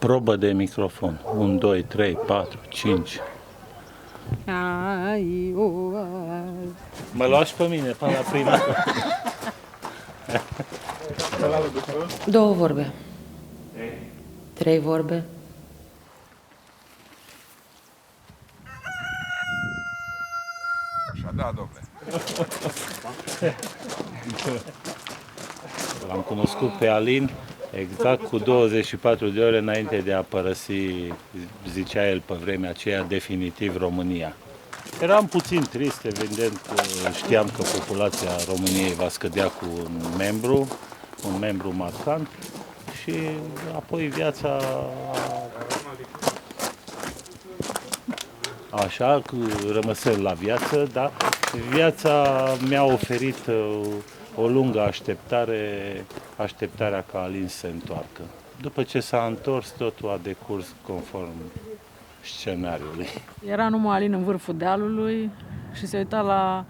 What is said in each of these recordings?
Probă de microfon. 1, 2, 3, 4, 5. Mă luași pe mine până la prima. 2 vorbe. 3 vorbe. Așa, da, domnule. L-am cunoscut pe Alin exact cu 24 de ore înainte de a părăsi, zicea el pe vremea aceea, definitiv România. Eram puțin trist, evident, știam că populația României va scădea cu un membru marcant și apoi viața așa, rămăsând la viață, dar viața mi-a oferit o lungă așteptarea ca Alin să se întoarcă. După ce s-a întors, totul a decurs conform scenariului. Era numai Alin în vârful dealului și se uita la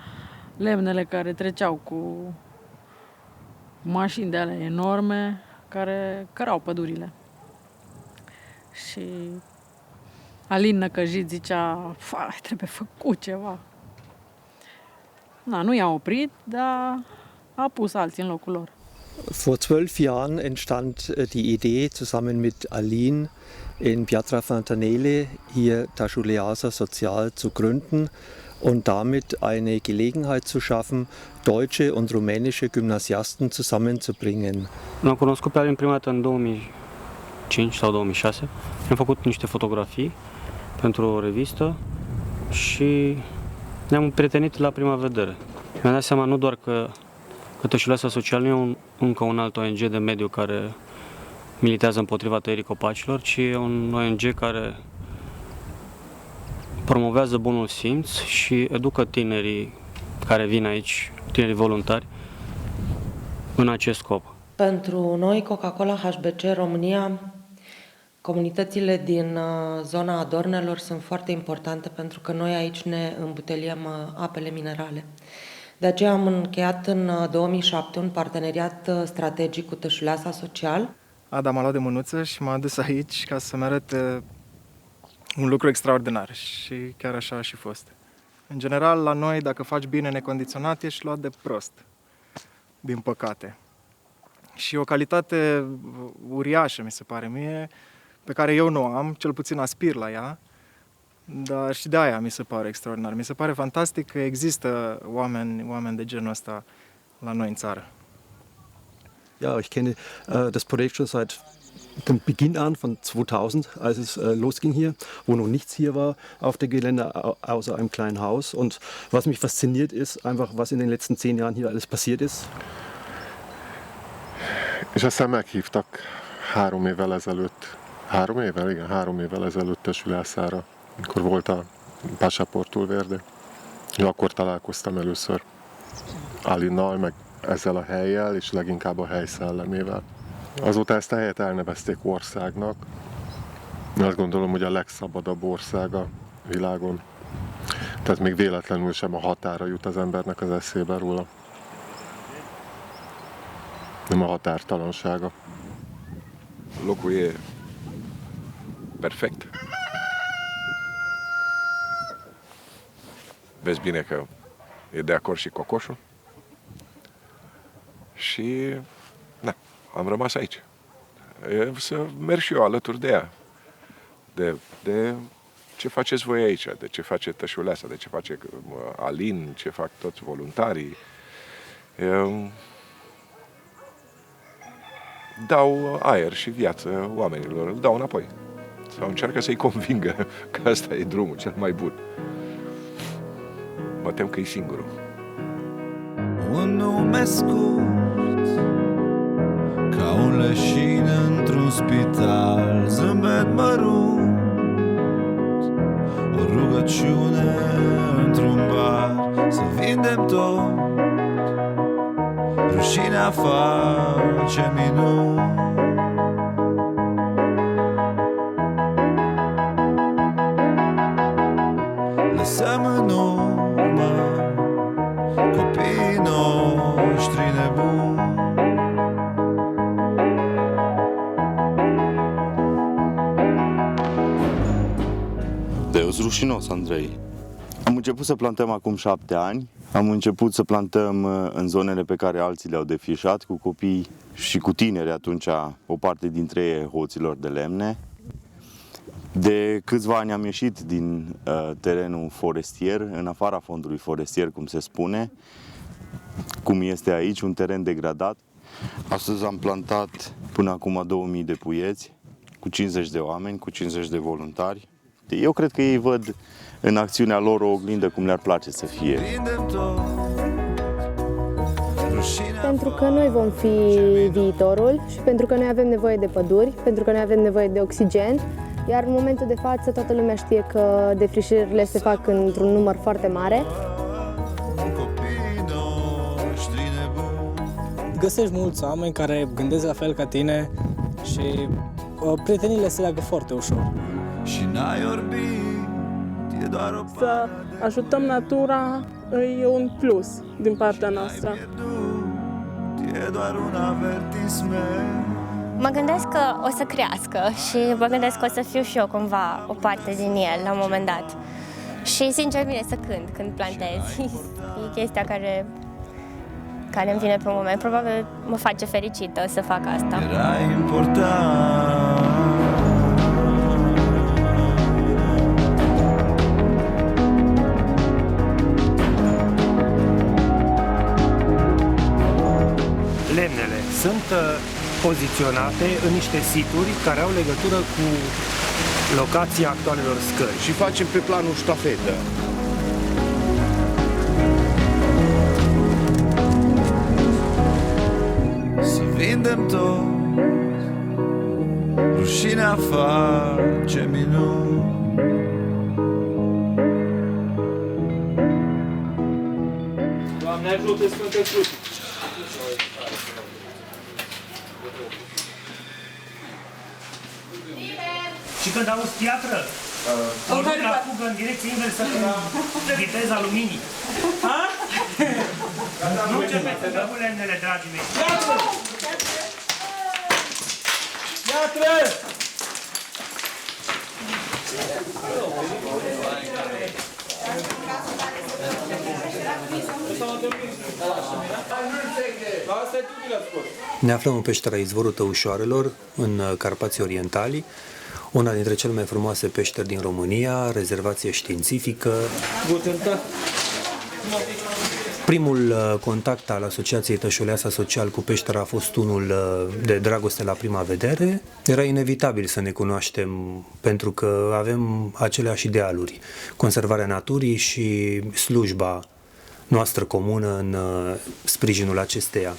lemnele care treceau cu mașini de alea enorme care cărau pădurile. Și Alin năcăjit zicea, trebuie făcut ceva. Nu i-a oprit, dar a pus alții în locul lor. Vor 12 Jahren entstand die Idee, zusammen mit Alin in Piatra Fontanelle hier Taschuleasa Sozial zu gründen und damit eine Gelegenheit zu schaffen, deutsche und rumänische Gymnasiasten zusammenzubringen. L-am cunoscut pe Alin prima dată în 2005 sau 2006. Am făcut niște fotografii pentru o revistă și ne-am împrietenit la prima vedere. Mi-am dat seama nu doar că Tășuleasa Social nu e încă un alt ONG de mediu care militează împotriva tăierii copacilor, ci e un ONG care promovează bunul simț și educă tinerii care vin aici, tinerii voluntari, în acest scop. Pentru noi, Coca-Cola HBC România, comunitățile din zona Adornelor sunt foarte importante pentru că noi aici ne îmbuteliem apele minerale. De aceea am încheiat în 2007 un parteneriat strategic cu Tășuleasa Social. Ada m-a luat de mânuță și m-a adus aici ca să-mi arate un lucru extraordinar și chiar așa a și fost. În general, la noi, dacă faci bine necondiționat, ești luat de prost, din păcate. Și o calitate uriașă, mi se pare mie, pe care eu nu am, cel puțin aspir la ea, dar și de aia mi se pare extraordinar. Mi se pare fantastic că există oameni de genul ăsta la noi în țară. Ja, ich kenne das Projekt schon seit von Beginn an, von 2000, als es losging hier, wo noch nichts hier war auf der Gelände, außer einem kleinen Haus. Und was mich fasziniert ist, einfach was in den letzten 10 Jahren hier alles passiert ist. És aztán meghívtak 3 évvel ezelőtt, 3 évvel? Igen, 3 évvel ezelőtt Tășuleászára, amikor volt a Pasaportul Verde. Akkor találkoztam először Alinnal, meg ezzel a hellyel, és leginkább a hely szellemével. Azóta ezt a helyet elnevezték országnak. Azt gondolom, hogy a legszabadabb ország a világon. Tehát még véletlenül sem a határa jut az embernek az eszébe róla. Nem a határtalansága. Locul e perfect. Vezi bine că e de acord și cocoșul. Și am rămas aici. Să merg și eu alături de ea. De ce faceți voi aici, de ce face Tășuleasa, de ce face Alin, ce fac toți voluntarii. Dau aer și viață oamenilor, îl dau înapoi. Sau încearcă să-i convingă că ăsta e drumul cel mai bun. Mă tem că e singurul. Un nume scurt, ca un leșin într-un spital, zâmbet mărunt, o rugăciune într-un bar, să vindem tot, rușinea face minuni. Lăsăm în urmă copiii noștri nebuni. rușinos, Andrei. Am început să plantăm acum 7 ani. Am început să plantăm în zonele pe care alții le-au defrișat, cu copii și cu tineri atunci, o parte dintre ei hoților de lemne. De câțiva ani am ieșit din terenul forestier, în afara fondului forestier, cum se spune, cum este aici, un teren degradat. Astăzi am plantat până acum 2000 de puieți, cu 50 de oameni, cu 50 de voluntari. Eu cred că ei văd în acțiunea lor o oglindă cum le-ar place să fie. Pentru că noi vom fi viitorul și pentru că noi avem nevoie de păduri, pentru că noi avem nevoie de oxigen, iar în momentul de față toată lumea știe că defrișările se fac într-un număr foarte mare. Găsești mulți oameni care gândesc la fel ca tine și prietenile se leagă foarte ușor. Să ajutăm natura e un plus din partea noastră. Mă gândesc că o să crească și mă gândesc că o să fiu și eu cumva o parte din el la un moment dat. Și sincer vine să când plantez. E chestia care îmi vine pe un moment. Probabil mă face fericită să fac asta. Era important. Lemnele sunt poziționate în niște situri care au legătură cu locația actualelor scări. Și facem pe planul ștafetă. Să vindem tot, rușinea face minuni. Doamne ajută, Sfântă Cruce! Și când auzi piatră, o duc la fugă în direcție inversă cu viteza luminii. Nu începeți să dăm lemnele, dragii mei. Piatră! Ne aflăm în peștera Izvorul Tăușoarelor, în Carpații Orientali, una dintre cele mai frumoase peșteri din România, rezervație științifică. Primul contact al Asociației Tășuleasa Social cu peștera a fost unul de dragoste la prima vedere. Era inevitabil să ne cunoaștem pentru că avem aceleași idealuri, conservarea naturii și slujba noastră comună în sprijinul acesteia.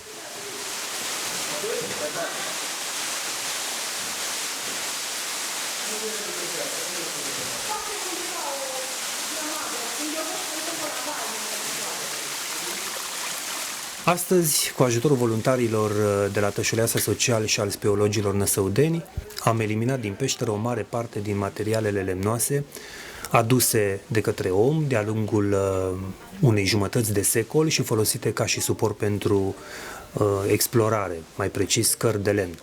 Astăzi, cu ajutorul voluntarilor de la Tășuleasa Social și al speologilor năsăudeni, am eliminat din peșteră o mare parte din materialele lemnoase aduse de către om de-a lungul unei jumătăți de secol și folosite ca și suport pentru explorare, mai precis scări de lemn.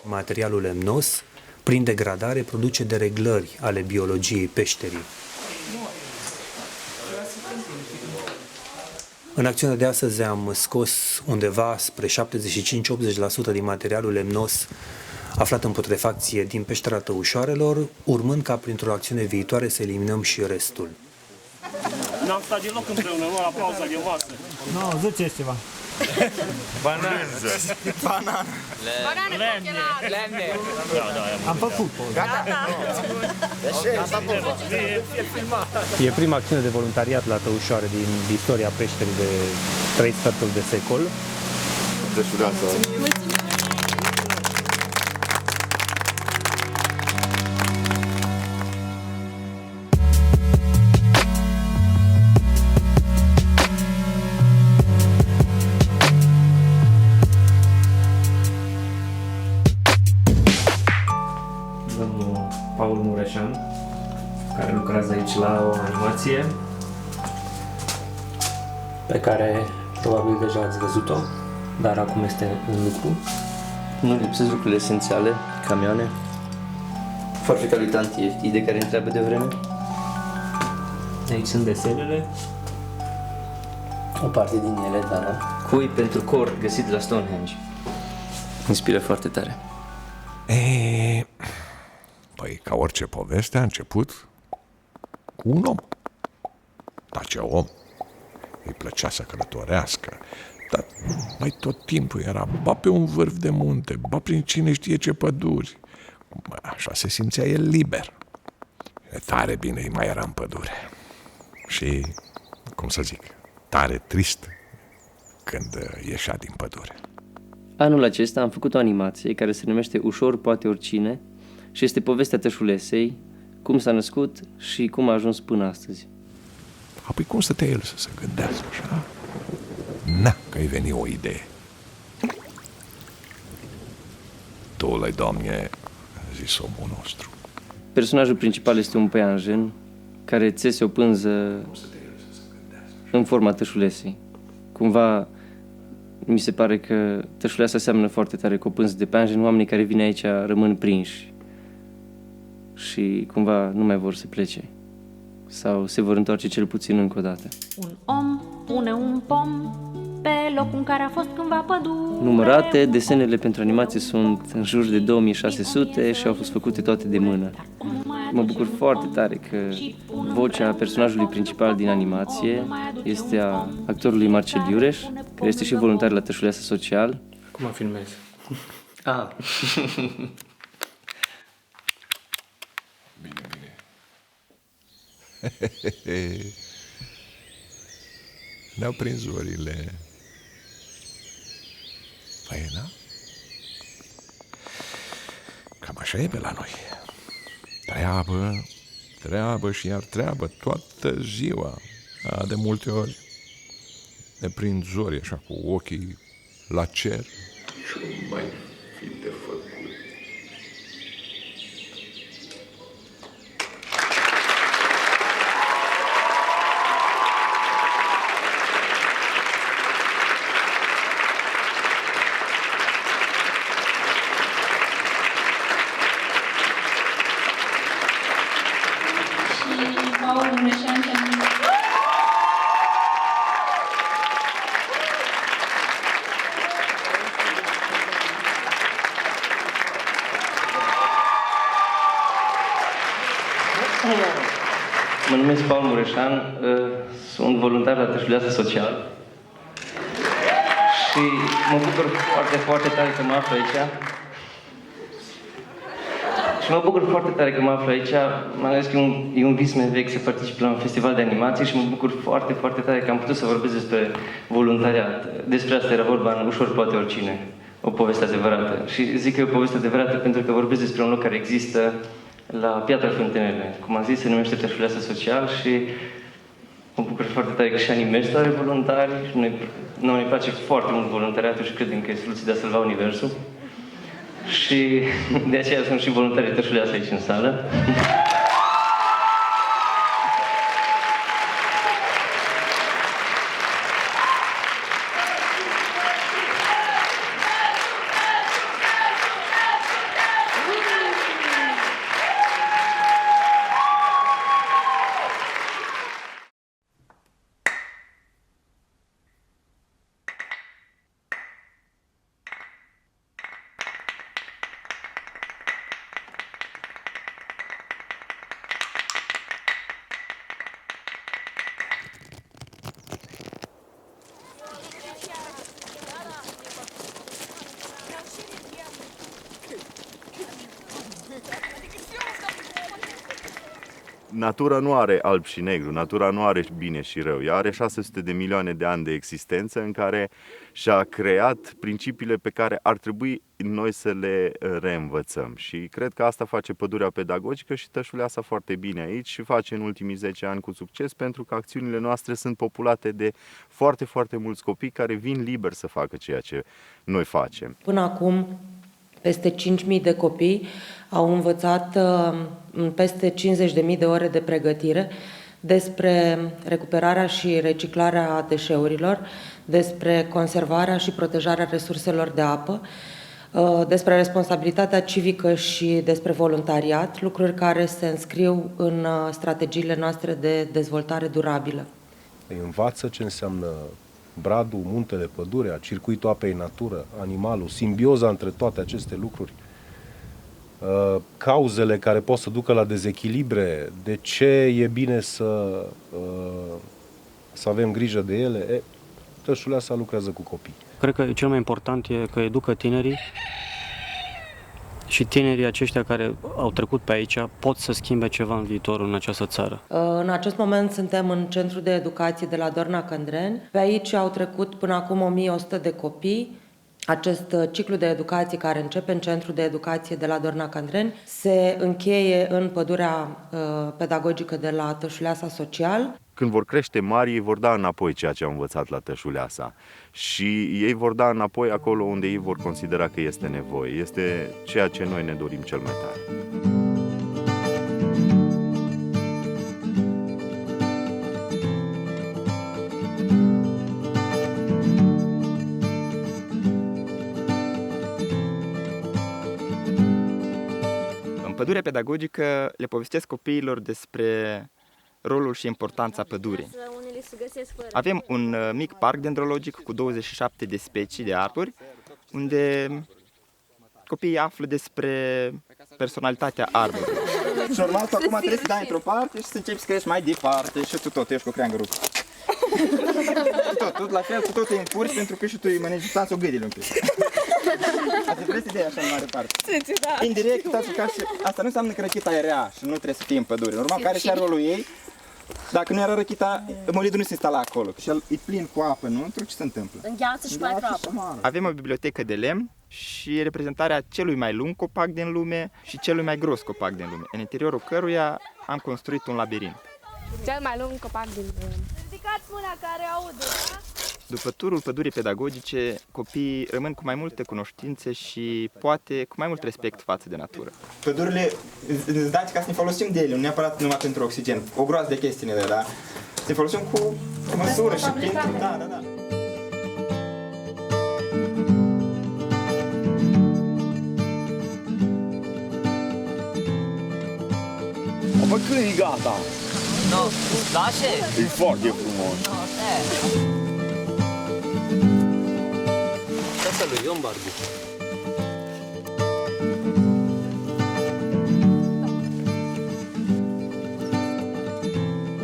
Materialul lemnos, prin degradare, produce dereglări ale biologiei peșterii. În acțiunea de astăzi am scos undeva spre 75-80% din materialul lemnos aflat în putrefacție din peștera Tăușoarelor, urmând ca printr-o acțiune viitoare să eliminăm și restul. N-am stat deloc împreună, la pauza de masă. Nu, ziceți ceva. Banană. Banană. Lemne. Am făcut. Gata. E prima acțiune de voluntariat la Tăușoare din istoria peșterii de 3 sferturi de secol. Tășuleasa. Domnul Paul Mureșan, care lucrează aici la o animație pe care probabil deja ați văzut-o, dar acum este în lucru. Nu lipsesc lucrurile esențiale, camioane, fabricanti de care întreabă de vreme. Aici sunt desenele. O parte din ele, da. Cui pentru cort găsit la Stonehenge. Inspiră foarte tare. Păi, ca orice poveste, a început cu un om. Dar ce om? Îi plăcea să călătorească, dar mai tot timpul era ba pe un vârf de munte, ba prin cine știe ce păduri. Așa se simțea el liber. E tare bine îi mai era în pădure. Și, cum să zic, tare trist când ieșea din pădure. Anul acesta am făcut o animație care se numește Ușor poate oricine și este povestea Tășulesei, cum s-a născut și cum a ajuns până astăzi. Apoi cum stătea el să se gândească așa? Na, că-i veni o idee. Tu le, Doamne, a zis omul nostru. Personajul principal este un păianjen care țese o pânză în forma Tășulesei. Cumva mi se pare că Tășuleasa seamănă foarte tare cu o pânză de păianjen. Oamenii care vin aici rămân prinși și cumva nu mai vor să plece sau se vor întoarce cel puțin încă o dată. Un om pune un pom pe locul în care a fost cândva pădure. Numărate, desenele pentru animație sunt în jur de 2600 și au fost făcute toate de mână. Mă bucur foarte tare că vocea personajului principal din animație este a actorului Marcel Iureș, care este și voluntar la Tășuleasa Social. Acum filmez. Ah. Ne-au prins zorile. Păi, da? Cam așa e pe la noi. Treabă și iar treabă toată ziua. De multe ori ne prind zori așa cu ochii la cer. Și nu mai fi de făcut. Mă numesc Paul Mureșan, sunt voluntar la Tășuleasa Social și mă bucur foarte, foarte tare că mă aflu aici. M-am gândit că e un vis mai vechi să particip la un festival de animație și mă bucur foarte, foarte tare că am putut să vorbesc despre voluntariat. Despre asta era vorba în Ușor poate oricine, o poveste adevărată. Și zic că e o poveste adevărată pentru că vorbesc despre un loc care există la Piatra Fântânele. Cum am zis, se numește Tășuleasa Social și mă bucur foarte tare că și Animestul are voluntari și noi ne place foarte mult voluntariatul și credem că e soluția de a salva universul. Și de aceea sunt și voluntarii Tășuleasa aici în sală. Natura nu are alb și negru, natura nu are bine și rău. Ea are 600 de milioane de ani de existență în care și-a creat principiile pe care ar trebui noi să le reînvățăm. Și cred că asta face pădurea pedagogică și Tășuleasa foarte bine aici și face în ultimii 10 ani cu succes, pentru că acțiunile noastre sunt populate de foarte, foarte mulți copii care vin liber să facă ceea ce noi facem. Până acum, peste 5.000 de copii au învățat în peste 50.000 de ore de pregătire despre recuperarea și reciclarea deșeurilor, despre conservarea și protejarea resurselor de apă, despre responsabilitatea civică și despre voluntariat, lucruri care se înscriu în strategiile noastre de dezvoltare durabilă. Îi învață ce înseamnă bradul, muntele, pădurea, circuitul apei, natură, animalul, simbioza între toate aceste lucruri, cauzele care pot să ducă la dezechilibre, de ce e bine să avem grijă de ele. Tășuleasa lucrează cu copii. Cred că cel mai important e că educă tinerii și tinerii aceștia care au trecut pe aici pot să schimbe ceva în viitorul în această țară. În acest moment suntem în Centrul de Educație de la Dorna Căndreni. Pe aici au trecut până acum 1100 de copii. Acest ciclu de educație care începe în Centrul de Educație de la Dorna Căndreni se încheie în pădurea pedagogică de la Tășuleasa Social. Când vor crește mari, ei vor da înapoi ceea ce au învățat la Tășuleasa și ei vor da înapoi acolo unde ei vor considera că este nevoie. Este ceea ce noi ne dorim cel mai tare. În pădurea pedagogică le povestesc copiilor despre rolul și importanța pădurii. Avem un mic parc dendrologic cu 27 de specii de arbori, unde copiii află despre personalitatea arborului. Și normal, tu acum trebuie să dai într-o parte și să începi să crești mai departe și tu tot ești cu creangărul. Tu la fel, tu tot îi încurci pentru că și tu îi mănânci substanță o gâdile un pic. Asta vreți ideea așa în mare parte. Indirect, asta nu înseamnă că răchita e rea și nu trebuie să fie în pădure. Normal, care și-ar rolul ei. Dacă nu era răchita, molidul nu se instala acolo. Și el e plin cu apă înăuntru, ce se întâmplă? Îngheață și mai apă. Avem o bibliotecă de lemn și reprezentarea celui mai lung copac din lume și celui mai gros copac din lume, în interiorul căruia am construit un labirint. Cel mai lung copac din lume. Ridicați mâna care aude, da? După turul pădurii pedagogice, copiii rămân cu mai multe cunoștințe și poate cu mai mult respect față de natură. Pădurile, îți dați ca să ne folosim de ele, nu neapărat numai pentru oxigen. O groază de chestii ne dă, da? Să ne folosim cu măsură și pentru... Da. Bă, când e gata? No, lasă! E foarte frumos. Asta lui Ion Barbu.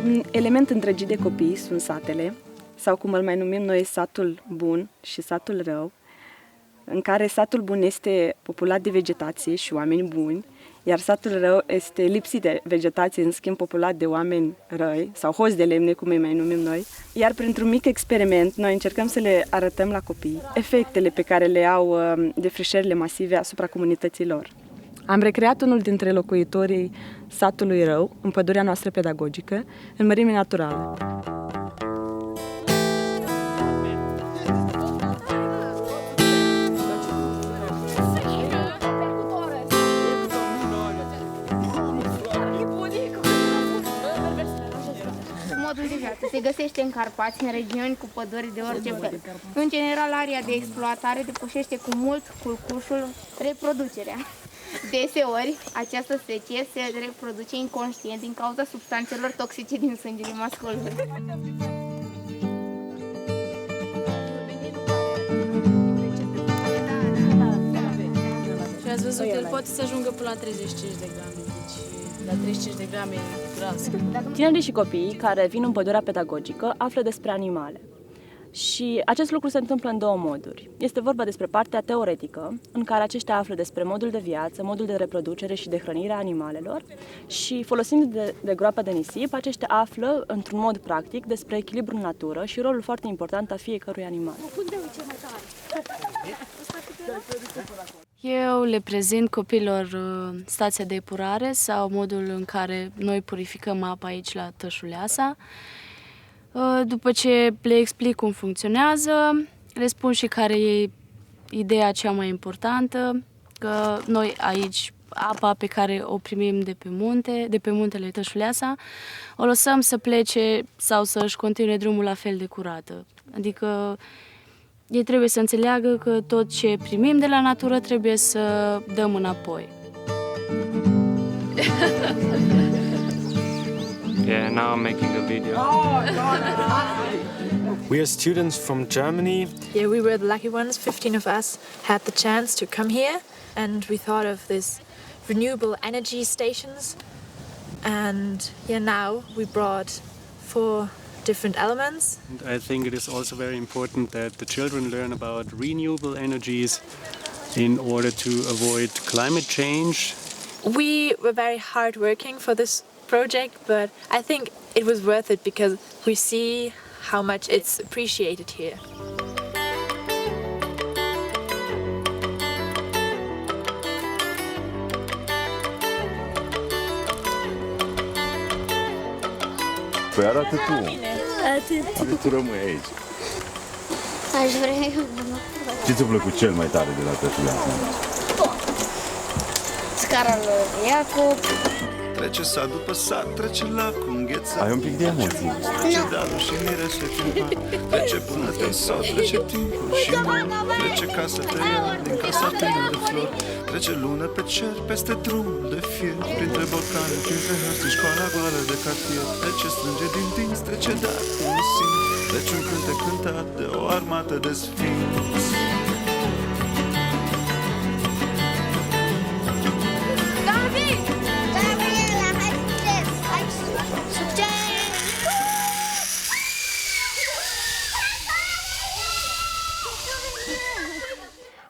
Un element întregit de copii sunt satele, sau cum îl mai numim noi, satul bun și satul rău, în care satul bun este populat de vegetație și oameni buni, iar satul rău este lipsit de vegetație, în schimb populat de oameni răi, sau hoți de lemne, cum îi mai numim noi. Iar printr-un mic experiment, noi încercăm să le arătăm la copii efectele pe care le au defrișările masive asupra comunității lor. Am recreat unul dintre locuitorii satului rău, în pădurea noastră pedagogică, în mărime naturală. Modul de viață se găsește în Carpați, în regiuni cu păduri de orice fel. În general, area de exploatare depășește cu mult culcușul reproducerea. Deseori, această specie se reproduce inconștient din cauza substanțelor toxice din sângele masculului. Și ați văzut că el poate să ajungă până la 35 de grame, deci la 35 de grame e gras. Tinerii și copiii care vin în pădurea pedagogică află despre animale. Și acest lucru se întâmplă în două moduri. Este vorba despre partea teoretică, în care aceștia află despre modul de viață, modul de reproducere și de hrănire a animalelor, și folosind de groapa de nisip, aceștia află, într-un mod practic, despre echilibru în natură și rolul foarte important a fiecărui animal. Eu le prezint copiilor stația de epurare sau modul în care noi purificăm apa aici la Tășuleasa. După ce le explic cum funcționează, le spun și care e ideea cea mai importantă, că noi aici apa pe care o primim de pe muntele Tășuleasa, o lăsăm să plece sau să-și continue drumul la fel de curată. Adică Ei trebuie să înțeleagă că tot ce primim de la natură trebuie să dăm înapoi. Yeah, now I'm making a video. We are students from Germany. Yeah, we were the lucky ones. 15 of us had the chance to come here, and we thought of this renewable energy stations. And yeah, now we brought 4 different elements. And I think it is also very important that the children learn about renewable energies in order to avoid climate change. We were very hard working for this project, but I think it was worth it because we see how much it's appreciated here. Păi arată tu. Atât tu rămâi aici. Aș vrea eu. Ce ți-a plăcut cel mai tare de la tășuleasă? Scara lui Iacob. Trece sat după sat, trece lacul înghețat. Ai un pic de emoții. Trece dealul și mirește timpul. Trece până din sat, trece timpul și trece casa de el, din casa plină de flori. Trece lună pe cer, peste drumul de fier, printre borcane, printre hărți, școala goală de cartier. Trece strânge din dinți, trece dar cu un simț. Trece un cântec cântat de o armată de sfinți.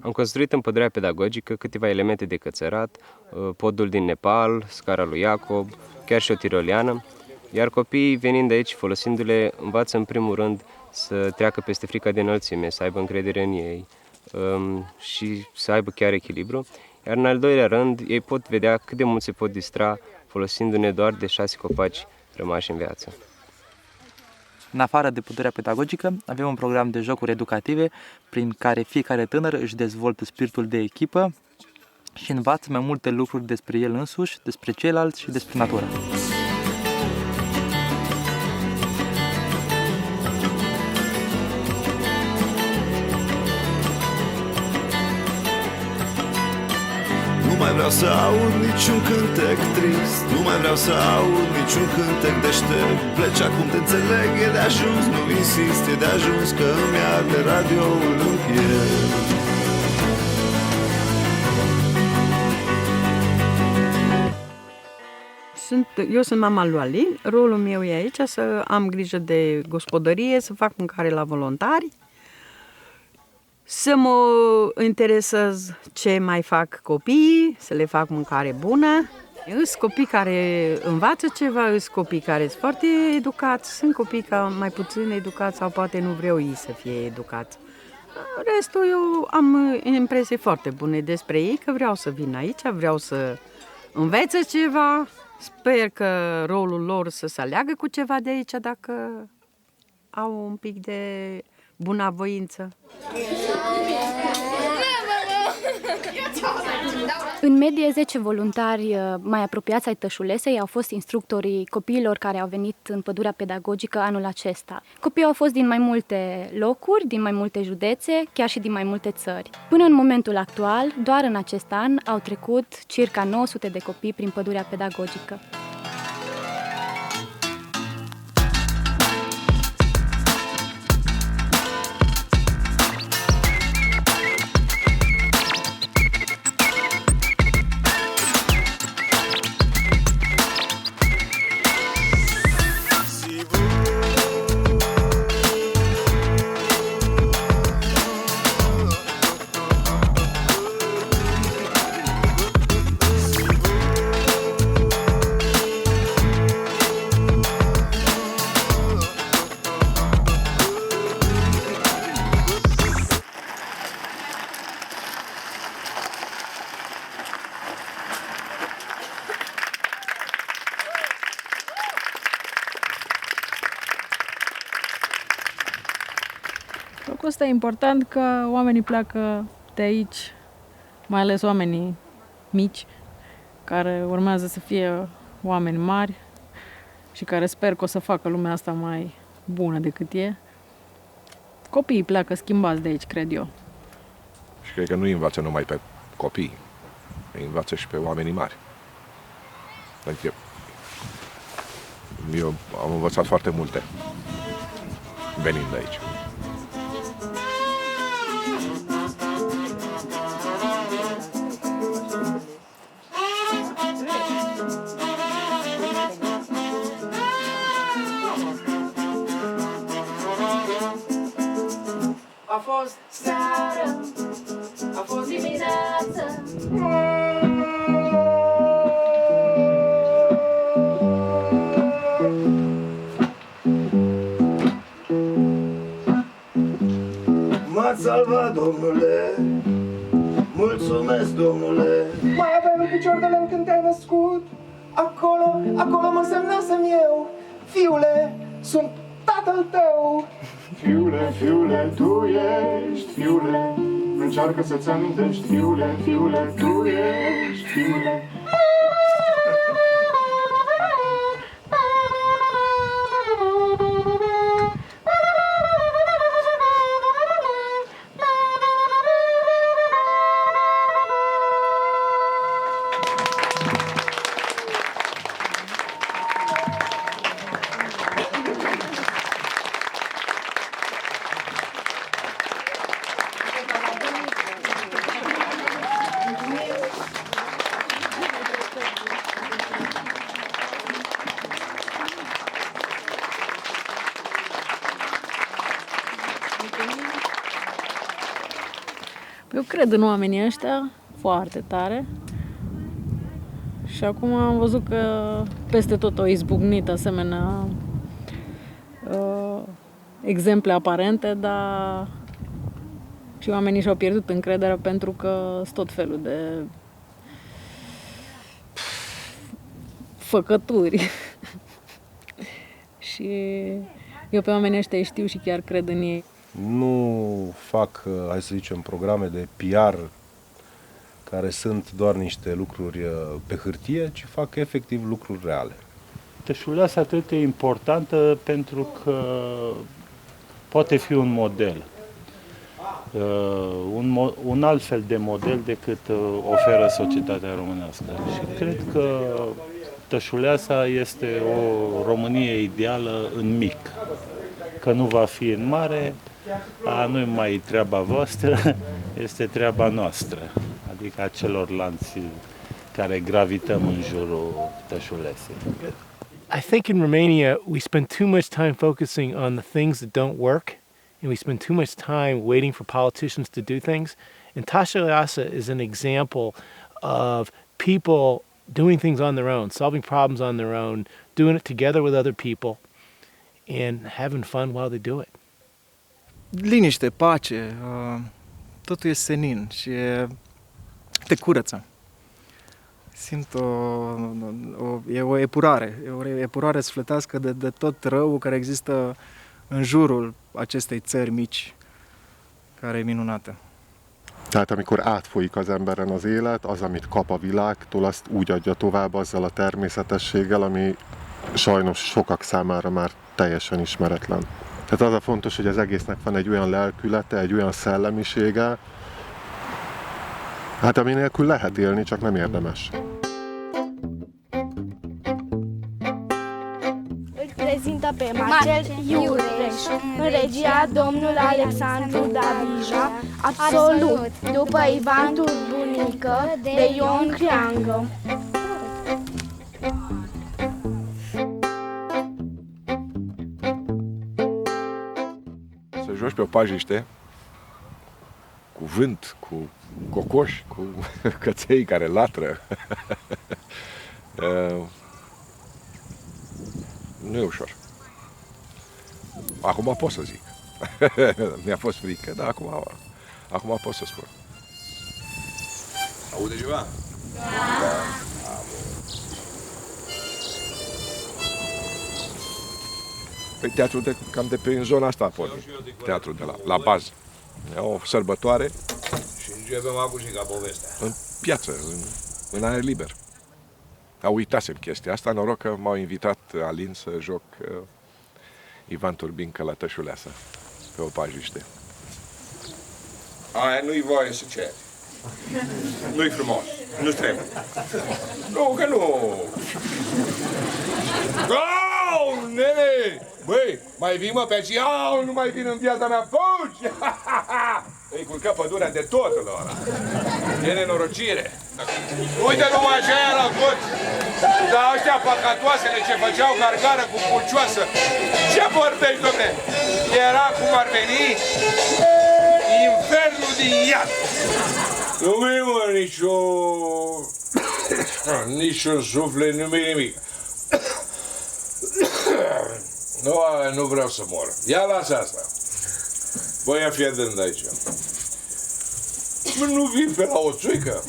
Am construit în pădurea pedagogică câteva elemente de cățărat, podul din Nepal, scara lui Iacob, chiar și o tiroliană, iar copiii venind aici, folosindu-le, învață în primul rând să treacă peste frica de înălțime, să aibă încredere în ei și să aibă chiar echilibru, iar în al doilea rând ei pot vedea cât de mult se pot distra folosindu-ne doar de 6 copaci rămași în viață. În afară de pădurea pedagogică, avem un program de jocuri educative prin care fiecare tânăr își dezvoltă spiritul de echipă și învață mai multe lucruri despre el însuși, despre ceilalți și despre natură. Nu mai vreau să aud niciun cântec trist, nu mai vreau să aud niciun cântec deștept. Pleci acum, te înțeleg, e de ajuns, nu insist, e de ajuns că îmi arde radioul în piept. Eu sunt mama lui Alin, rolul meu e aici să am grijă de gospodărie, să fac mâncare la voluntari, să mă interesez ce mai fac copiii, să le fac mâncare bună. Sunt copii care învață ceva, sunt copii care sunt foarte educați, sunt copii mai puțin educați sau poate nu vreau ei să fie educați. Restul eu am impresii foarte bune despre ei, că vreau să vin aici, vreau să învețe ceva. Sper că rolul lor să se aleagă cu ceva de aici dacă au un pic de bunavoință. În medie, 10 voluntari mai apropiați ai Tășulesei au fost instructorii copiilor care au venit în pădurea pedagogică anul acesta. Copiii au fost din mai multe locuri, din mai multe județe, chiar și din mai multe țări. Până în momentul actual, doar în acest an au trecut circa 900 de copii prin pădurea pedagogică. Lucrul ăsta e important că oamenii pleacă de aici, mai ales oamenii mici, care urmează să fie oameni mari și care sper că o să facă lumea asta mai bună decât e. copiii pleacă schimbați de aici, cred eu. Și cred că nu îi învață numai pe copii, îi învață și pe oamenii mari. Adică eu am învățat foarte multe venind de aici. A fost seară, a fost dimineață. M-ați salvat, domnule, mulțumesc, domnule. Mai aveai un picior de lemn când te-ai născut. Acolo mă semnasem eu. Fiule, sunt tatăl tău. Fiule, fiule, tu ești, fiule, încearcă să-ți amintești, fiule, fiule, tu ești, fiule. Eu cred în oamenii ăștia foarte tare și acum am văzut că peste tot au izbucnit asemenea exemple aparente, dar și oamenii și-au pierdut încrederea pentru că sunt tot felul de făcături. Și eu pe oamenii ăștia îi știu și chiar cred în ei. Nu fac, hai să zicem, programe de PR care sunt doar niște lucruri pe hârtie, ci fac efectiv lucruri reale. Tășuleasa atât de importantă pentru că poate fi un model. Un alt fel de model decât oferă societatea românească. Și cred că Tășuleasa este o Românie ideală în mic. Că nu va fi în mare, nu mai e treaba voastră, este treaba noastră. Adică a celorlalți care gravităm în jurul Tășulesei. I think in Romania we spend too much time focusing on the things that don't work, and we spend too much time waiting for politicians to do things. And Tășuleasa is an example of people doing things on their own, solving problems on their own, doing it together with other people, and having fun while they do it. Liniște, pace, totul e senin și te curăță. Simt o epurare sufletească de tot răul care există în jurul acestei țări mici, care e minunată. Tehát amikor átfolyik az emberen az élet, az, amit kap a világtól, azt úgy adja tovább azzal a természetességgel, ami sajnos sokak számára már teljesen ismeretlen. Tehát az a fontos, hogy az egésznek van egy olyan lelkülete, egy olyan szellemisége, hát ami nélkül lehet élni, csak nem érdemes. Îl prezintă pe Marcel Iureș, în regia domnul Alexandru Davija, absolut, după Ivan Turbunică, de Ion Creangă. Să joci pe o pajiște cu vânt, cu cocoși, cu căței care latră. Nu e ușor. Acum pot să zic. Mi-a fost frică, dar acum pot să spun. Aude ceva? Da. Păi teatrul cam de pe zona asta a pornit. Teatrul de la bază. E o sărbătoare. Și începem acum și ca povestea. În piață, în aer liber. Uitasem chestia asta, noroc că m-au invitat Alin să joc Ivan Turbincă la Tășuleasa. pe o pajiște. Aia nu-i voie să ceri. Nu-i frumos. Nu trebuie. Nu, că nu. Au, nene! Băi, mai vin mă pe aici? Au, nu mai vin în viața mea. Fugi! Îi culcă pădurea de totul ăla. E nenorocire. Uite numai ce aia la toți. Dar ăștia păcatoasele ce făceau gargară cu pulcioasă. Ce vorbești, domne? Era cum ar veni infernul din iad. Nu-mi mă niciun suflet, nimic. Nu vreau să mor. Ia lasă asta. Băi, ia fii atent aici. Nu vin pe la o țuică.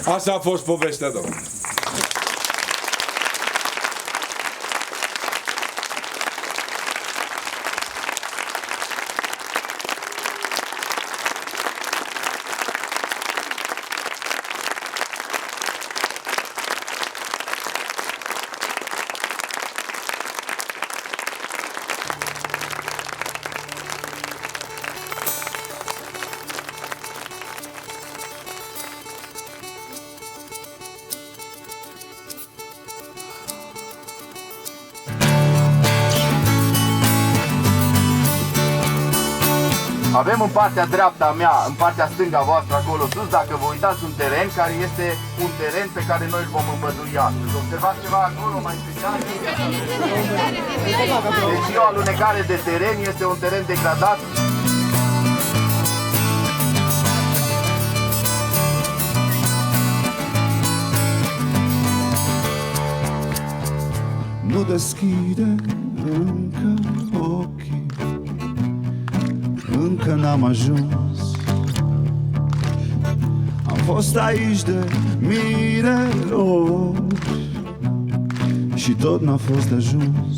Asta a fost povestea, domnule. Avem în partea dreaptă a mea, în partea stângă a voastră, acolo sus, dacă vă uitați, un teren care este un teren pe care noi îl vom împăduri astăzi. Observați ceva acolo mai special? Deci e o alunecare de teren, este un teren degradat. Nu deschide încă ochii, încă n-am ajuns. Am fost aici de mii de ori și tot n-a fost de ajuns.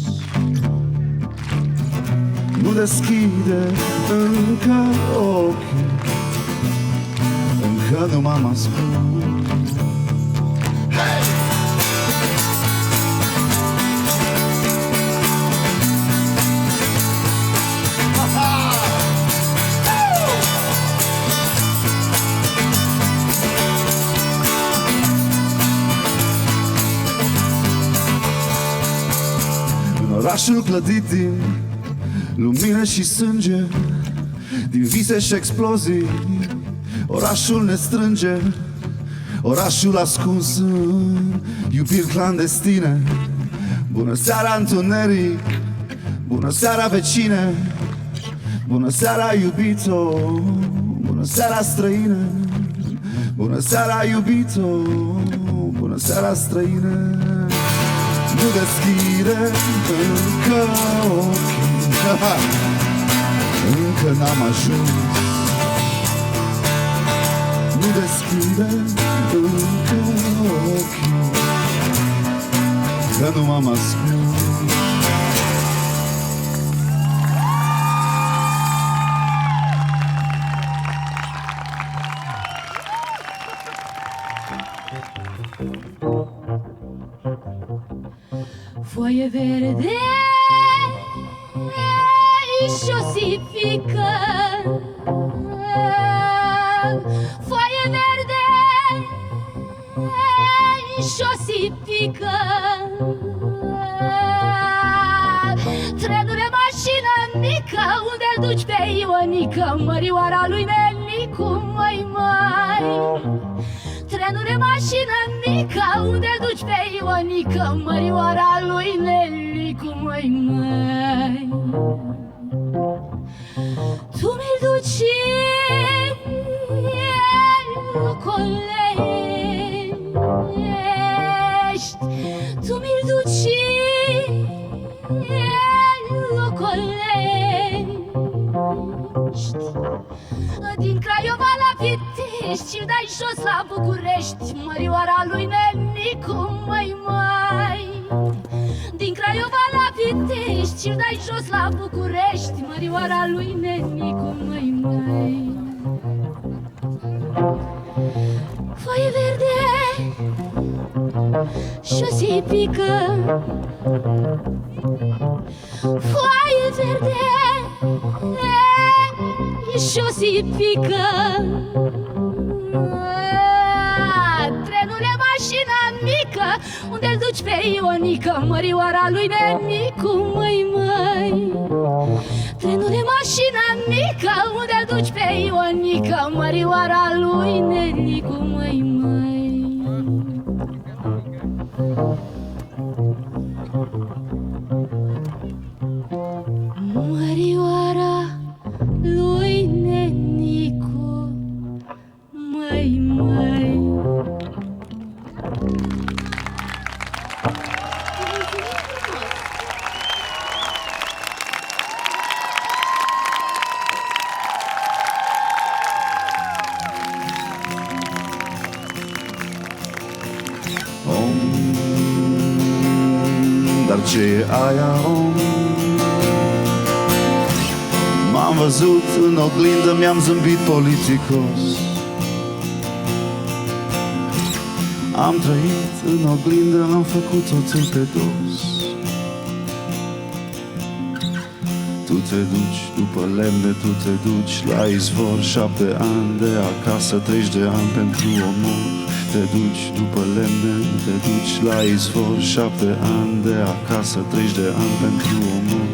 Nu deschide încă ochii, încă nu m-am ascuns. Orașul clădit din lumină și sânge, din vise și explozii, orașul ne strânge, orașul ascuns în iubiri clandestine. Bună seara, întuneric, bună seara, vecine, bună seara, iubito, bună seara, străine, bună seara, iubito, bună seara, străine. Nu deschide încă ochii, încă n-am ajuns. Nu deschide încă ochii, că nu m-am ascuns. Foaie verde și o sipică, foaie verde și o sipică, trenule, mașină mică, unde-l duci pe Ionică, mărioara lui Nenicu, măi. Trenule, mașină mică, unde-l duci pe Ionică, mărioara lui Nelicu, măi. Tu mi-l duci locolești, tu mi-l duci locolești, din Craiova la Pitești și-l dai jos la București, mărioara lui Nenicu, măi. Din Craiova la Pitești și-l dai jos la București, mărioara lui Nenicu, măi. Foaie verde și-o sipică, foaie verde și o sipică. Trenule, mașina mică, unde-l duci pe Ionică, mărioara lui Nenicu, măi, măi. Trenule, mașina mică, unde-l duci pe Ionică, mărioara lui Nenicu, măi, măi. Mărioara lui Nenicu, măi, măi. Dar ce e aia, om? M-am văzut în oglindă, mi-am zâmbit politicos. Am trăit în oglindă, am făcut totul pe dos. Tu te duci după lemne, tu te duci la izvor, 7 ani de acasă, 30 de ani pentru omor. Te duci după lemne, te duci la izvor, 7 ani de acasă, 30 de ani pentru omor.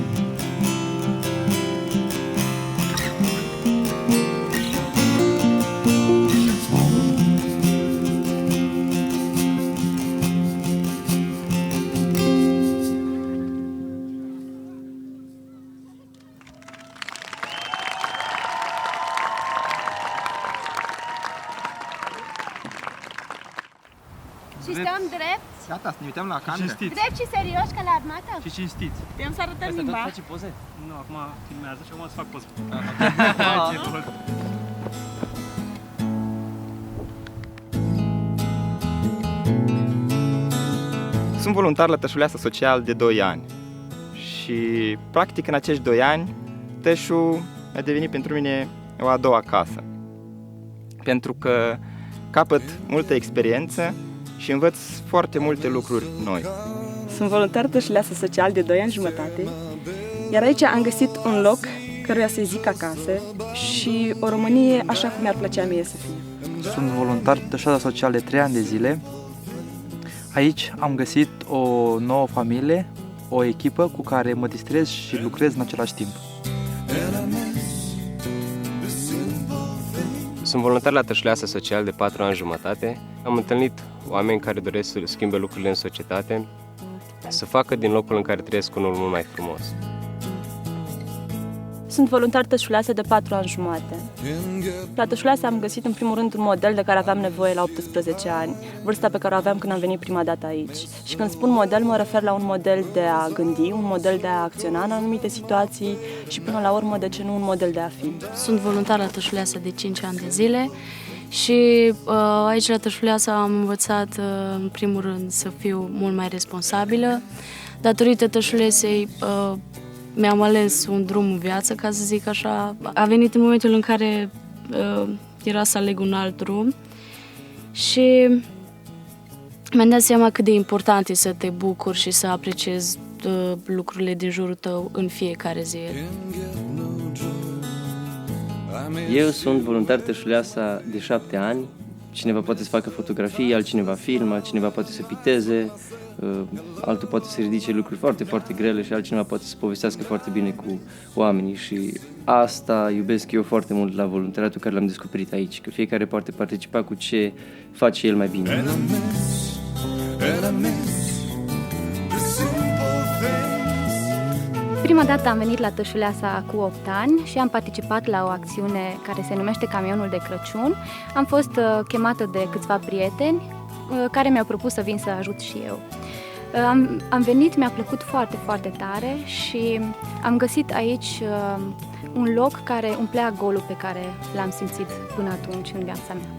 Și stăm drept? Gata, să ne uităm la cameră. Drept și serios ca la armată? Și cinstiți. Putem să arătăm limba? Faci poze? Nu, acum filmează și acum să fac poze. Sunt voluntar la Tășuleasa Social de 2 ani și practic în acești 2 ani Tășul a devenit pentru mine o a doua casă, pentru că capăt multă experiență și învăț foarte multe lucruri noi. Sunt voluntar Tășuleasa Social de 2 ani jumătate, iar aici am găsit un loc căruia să-i zic acasă și o Românie așa cum mi-ar plăcea mie să fie. Sunt voluntar Tășuleasa Social de 3 ani de zile. Aici am găsit o nouă familie, o echipă cu care mă distrez și lucrez în același timp. Sunt voluntar la Tășuleasa Social de 4 ani jumătate. Am întâlnit oameni care doresc să schimbe lucrurile în societate, să facă din locul în care trăiesc unul mult mai frumos. Sunt voluntar Tășuleasa de 4 ani jumate. La Tășuleasa am găsit în primul rând un model de care aveam nevoie la 18 ani, vârsta pe care o aveam când am venit prima dată aici. Și când spun model, mă refer la un model de a gândi, un model de a acționa în anumite situații și până la urmă, de ce nu, un model de a fi. Sunt voluntar la Tășuleasa de 5 ani de zile și aici la Tășuleasa am învățat în primul rând să fiu mult mai responsabilă. Datorită Tășulesei mi-am ales un drum în viață, ca să zic așa. A venit în momentul în care era să aleg un alt drum și mi-am dat seama cât de important e să te bucuri și să apreciezi lucrurile din jurul tău în fiecare zi. Eu sunt voluntar Tășuleasa de 7 ani. Cineva poate să facă fotografii, altcineva film, altcineva poate să piteze, altul poate să ridice lucruri foarte, foarte grele și altcineva poate să povestească foarte bine cu oamenii și asta iubesc eu foarte mult la voluntariatul care l-am descoperit aici, că fiecare poate participa cu ce face el mai bine. Prima dată am venit la Tășuleasa cu 8 ani și am participat la o acțiune care se numește Camionul de Crăciun. Am fost chemată de câțiva prieteni care mi-au propus să vin să ajut și eu. Am venit, mi-a plăcut foarte, foarte tare și am găsit aici un loc care umplea golul pe care l-am simțit până atunci în viața mea.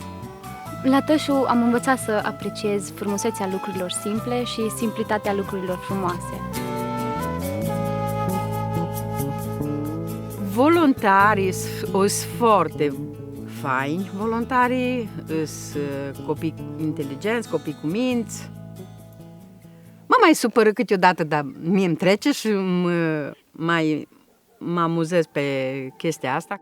La Tășu am învățat să apreciez frumusețea lucrurilor simple și simplitatea lucrurilor frumoase. Voluntarii sunt foarte faini, voluntarii sunt copii inteligenți, copii cu minți. Mă mai supără câteodată, dar mie îmi trece și mai mă amuzez pe chestia asta.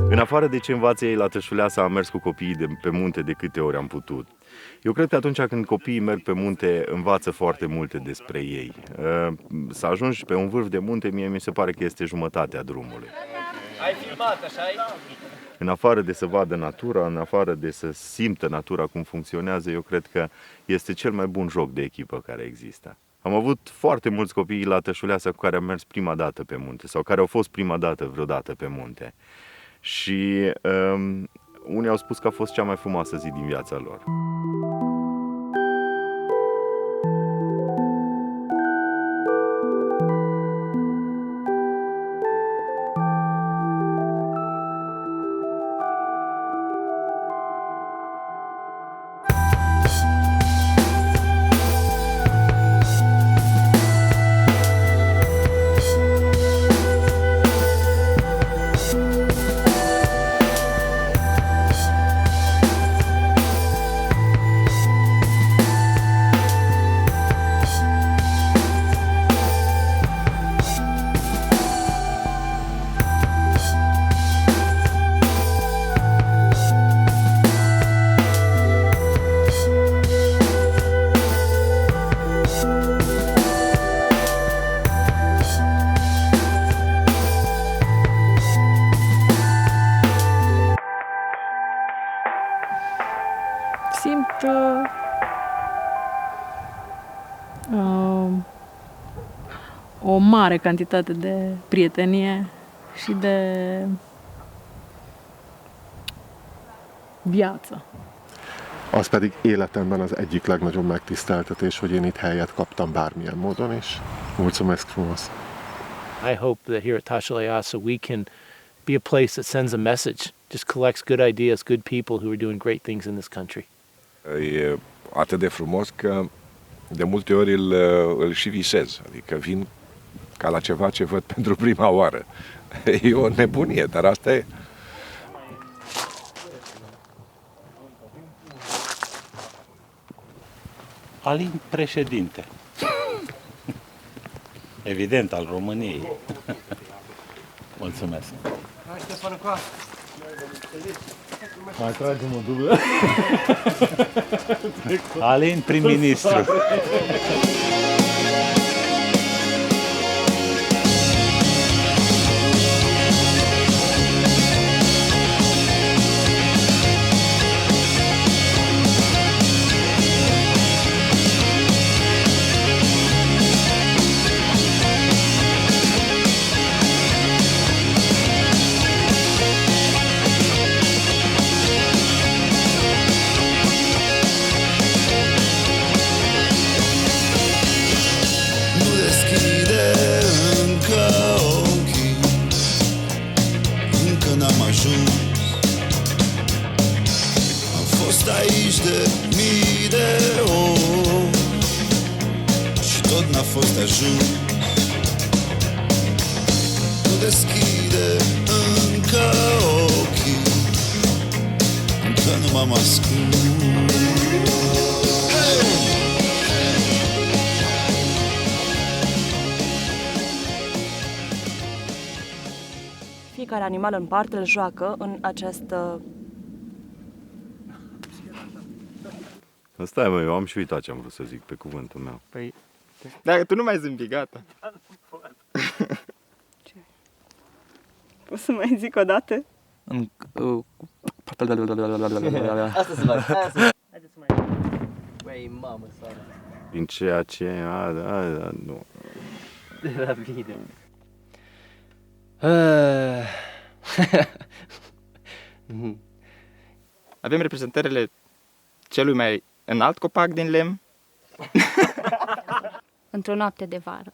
În afară de ce învață ei la Tășuleasa, am mers cu copiii pe munte de câte ori am putut. Eu cred că atunci când copiii merg pe munte, învață foarte multe despre ei. Să ajungi pe un vârf de munte, mie mi se pare că este jumătatea drumului. Ai filmat, așa-i? În afară de să vadă natura, în afară de să simtă natura cum funcționează, eu cred că este cel mai bun joc de echipă care există. Am avut foarte mulți copii la Tășuleasa cu care am mers prima dată pe munte sau care au fost prima dată vreodată pe munte. Și unii au spus că a fost cea mai frumoasă zi din viața lor. O mare cantitate de prietenie și de viață. Az pedig életemben az egyik legnagyobb megtiszteltetés, hogy én itt helyet kaptam bármilyen módon is. Mulțumesc frumos! I hope that here at Tășuleasa we can be a place that sends a message, just collects good ideas, good people who are doing great things in this country. E atât de frumos că de multe ori îl și visez, adică vin ca la ceva ce văd pentru prima oară. E o nebunie, dar asta e. Alin președinte. Evident, al României. Mulțumesc. Mai tragem o dublă. Alin prim-ministru. Aici de mii de ori și tot n-a fost de ajuns. Nu deschide încă ochii, încă nu m-am ascuns. Fiecare animal în parte îl joacă în această... Stai mă, eu am și uitat ce am vrut să zic pe cuvântul meu. Păi, dacă tu nu mai zâmbi, gata. Poți să mai zic o dată? Asta se fac, haideți să mai... Băi, mamă, soară. Din ceea ce... nu. Rapide. Avem reprezentările celui mai înalt copac din lemn. Într-o noapte de vară.